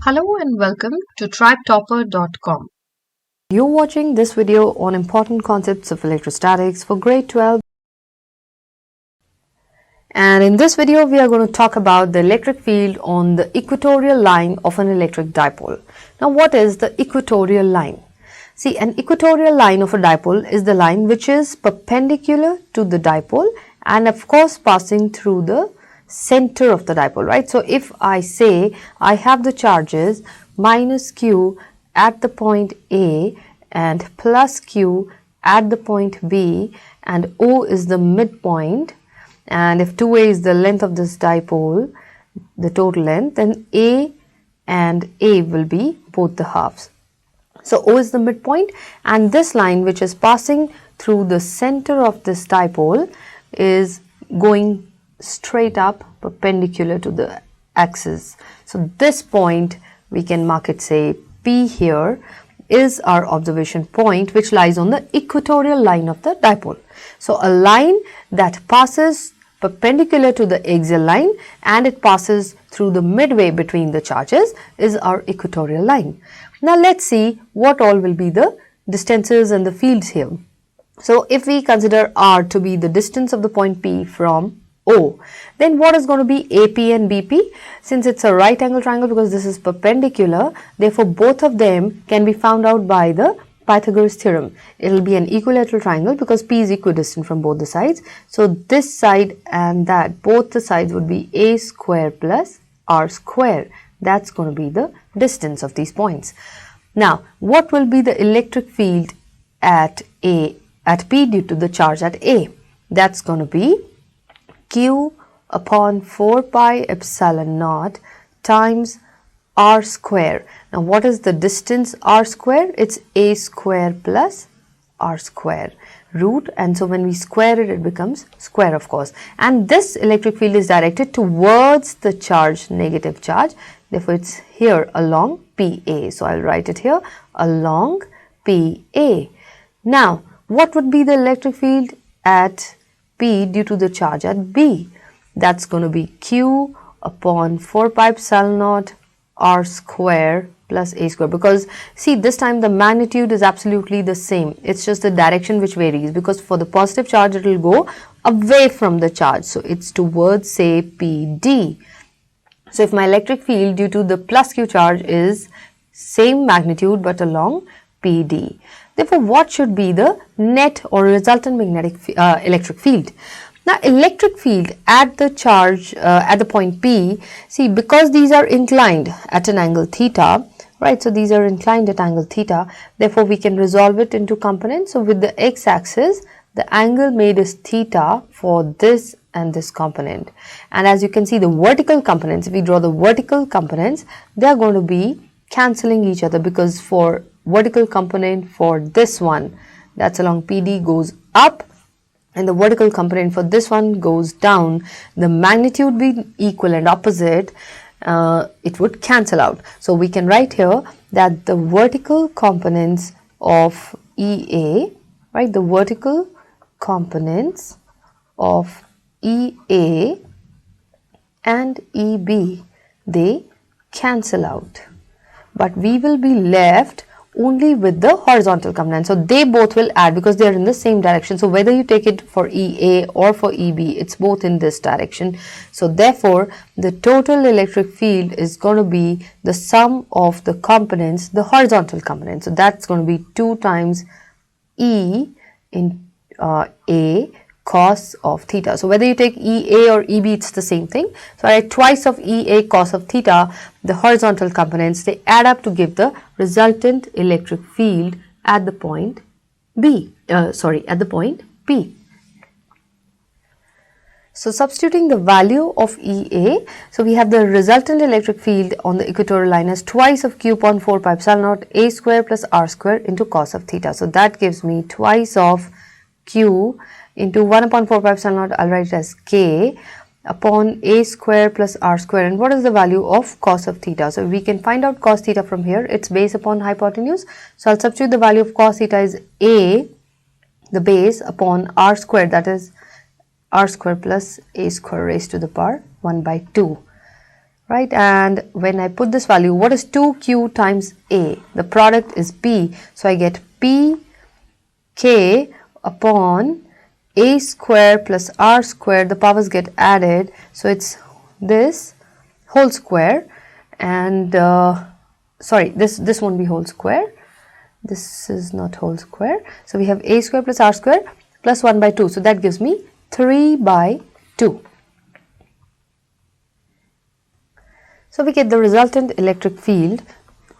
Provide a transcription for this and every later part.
Hello and welcome to tribetopper.com. You're watching this video on important concepts of electrostatics for grade 12. And in this video, we are going to talk about the electric field on the equatorial line of an electric dipole. Now, what is the equatorial line? See, an equatorial line of a dipole is the line which is perpendicular to the dipole and of course passing through the center of the dipole, right? So, if I say I have the charges minus q at the point A and plus q at the point B and O is the midpoint, and if 2a is the length of this dipole, the total length, then A and A will be both the halves. So O is the midpoint, and this line which is passing through the center of this dipole is going straight up perpendicular to the axis. So this point we can mark it, say P here, is our observation point which lies on the equatorial line of the dipole. So a line that passes perpendicular to the axial line and it passes through the midway between the charges is our equatorial line. Now let's see what all will be the distances and the fields here. So if we consider R to be the distance of the point P from O, then what is going to be AP and BP? Since it's a right angle triangle, because this is perpendicular, therefore both of them can be found out by the Pythagoras theorem. It will be an equilateral triangle because P is equidistant from both the sides. So this side and that, both the sides would be A square plus R square. That's going to be the distance of these points. Now, what will be the electric field at P due to the charge at A? That's going to be Q upon 4 pi epsilon naught times R square. Now, what is the distance R square? It's A square plus R square root, and so when we square it, it becomes square, of course. And this electric field is directed towards the charge, negative charge. Therefore, it's here along PA. So I'll write it here along PA. Now, what would be the electric field at P due to the charge at B? That's going to be Q upon 4 pi epsilon naught R square plus A square, because see, this time the magnitude is absolutely the same. It's just the direction which varies, because for the positive charge it will go away from the charge. So it's towards, say, PD. So if my electric field due to the plus Q charge is same magnitude but along PD, therefore what should be the net or resultant magnetic electric field? Now, electric field at the charge at the point P, see, because these are inclined at an angle theta, right? So these are inclined at angle theta, therefore we can resolve it into components. So with the x-axis, the angle made is theta for this and this component. And as you can see, the vertical components, if we draw the vertical components, they are going to be cancelling each other, because for vertical component for this one, that's along PD, goes up, and the vertical component for this one goes down. The magnitude being equal and opposite, it would cancel out. So we can write here that the vertical components of EA, right, the vertical components of EA and EB, they cancel out, but we will be left only with the horizontal component. So they both will add because they are in the same direction. So whether you take it for EA or for EB, it's both in this direction. So therefore, the total electric field is going to be the sum of the components, the horizontal components. So that's going to be 2 times E in A cos of theta. So whether you take EA or EB, it's the same thing. So I write twice of EA cos of theta, the horizontal components, they add up to give the resultant electric field at the point at the point P. So substituting the value of EA, so we have the resultant electric field on the equatorial line as twice of Q upon 4 pi epsilon naught A square plus R square into cos of theta. So that gives me twice of Q into 1 upon 4 pi epsilon naught, I'll write it as K upon A square plus R square. And what is the value of cos of theta? So we can find out cos theta from here. It's base upon hypotenuse. So I'll substitute the value of cos theta is A, the base, upon R square, that is R square plus A square raised to the power 1 by 2. right? And when I put this value, what is 2q times a? The product is p, so I get p k upon a square plus r square. The powers get added, so it's this whole square, and sorry, this won't be whole square, this is not whole square, so we have a square plus r square plus 1 by 2, so that gives me 3 by 2. So we get the resultant electric field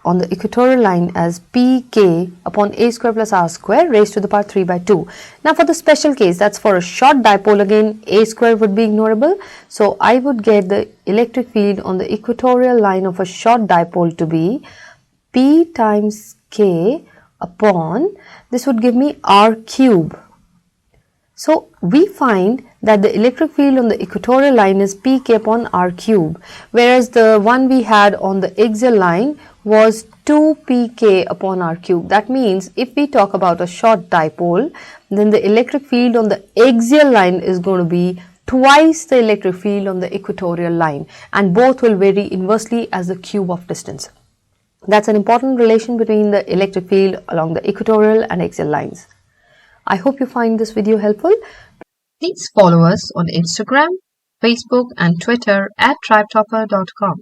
on the equatorial line as pk upon a square plus r square raised to the power 3 by 2. Now for the special case, that's for a short dipole, again a square would be ignorable, so I would get the electric field on the equatorial line of a short dipole to be p times k upon, this would give me r cube. So we find that the electric field on the equatorial line is pk upon r cube, whereas the one we had on the axial line was 2pk upon r cube. That means if we talk about a short dipole, then the electric field on the axial line is going to be twice the electric field on the equatorial line, and both will vary inversely as the cube of distance. That's an important relation between the electric field along the equatorial and axial lines. I hope you find this video helpful. Please follow us on Instagram, Facebook, and Twitter at tribetopper.com.